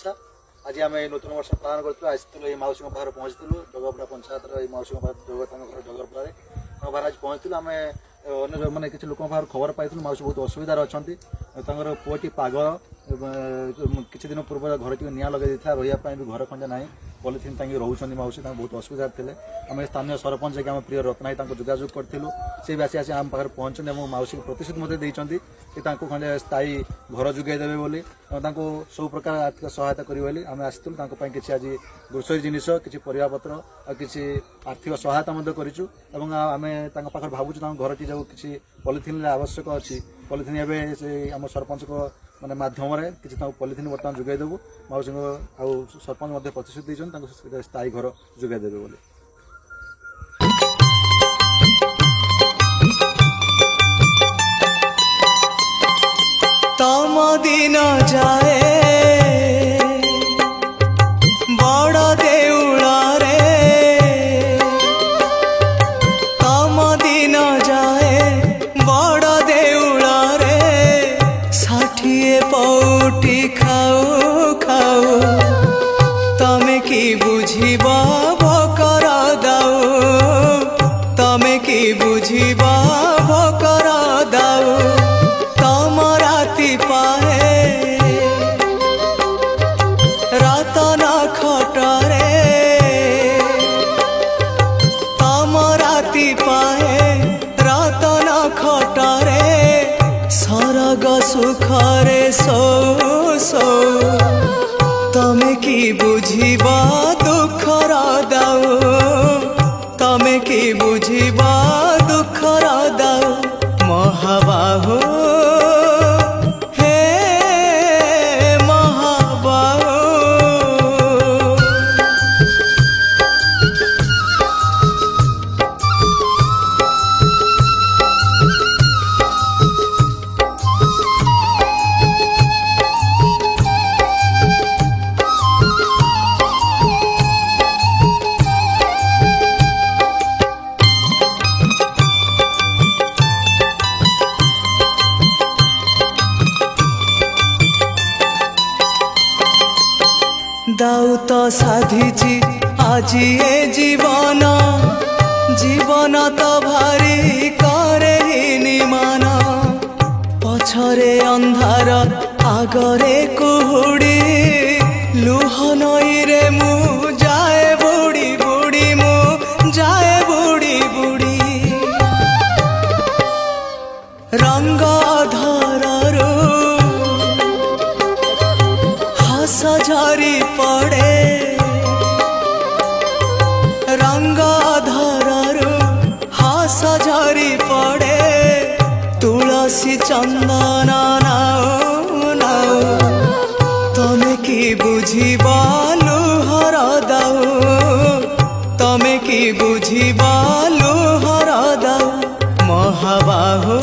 शुभेच्छा। आज आम नूतन वर्ष पालन करूँ आसलु मौसी पाखे पहुँचलु डगरपड़ा पंचायत मौसी डगरपड़ा बाहर आज पहुँचलु आम अन्य मैंने किसी लोक खबर पाई मौसी बहुत असुविधार अच्छा पुओटी पागल किसी दिन पूर्व घर टी निआ लगे रही भी घर खंजा ना पॉलिथिन ताकि रोच मौसी बहुत असुविधा थे आम स्थानीय सरपंच आम प्रिय रत्नाई जोगाजोग करूँ सी भी आसी आम पाखे पहुँचते मौसी को प्रतिश्रुति देते कि खंडे स्थायी घर जोगेदेवे बोली सब प्रकार आर्थिक सहायता करें आम आसलु किसी आज ग्रोसरी जिनिस किसी परिवापत्र और किसी आर्थिक सहायता करूँ आम पाखे भावुँ घर टी जो किसी पॉलिथिन आवश्यक अच्छी पॉलिथिन एवं से आम सरपंच को माने माध्यम किसी पॉलिथिन बर्तमान जोगेदेवु मौसी सरपंच प्रतिश्रुति देते स्थायी घर जोगेदेवे बोली। तम दिन जाए बड़ देउल रे तम दिन जाए बड़ देउल रे 60 पौटी खाऊ खाऊ तमे की बुझिबा भकर दाऊ तमे की बुझिबा भकर दाऊ तम राति पाए रतन खटरे तम राति पाए रतन खटरे सरग सुखरे सो सो तमे की बुझिबा दुखर दाऊ तमे की बुझिबा दुखर दाऊ महाबाहु दाऊ तो साधिची आजी ए जीवन जीवन तो भारी करे निमान पछरे अंधार आगरे कुहुड़ी लुह नई रे मु जाए बुड़ी बुड़ी मु जाए बुड़ी बुड़ी रंग धररू हस झरी पड़े रंग धररू हस झरी पड़े तुलसी चंदन नाऊ नाऊ तमे की बुझिबा लुहर दाऊ तमे की बुझिबा लुहर दाऊ महाबाहु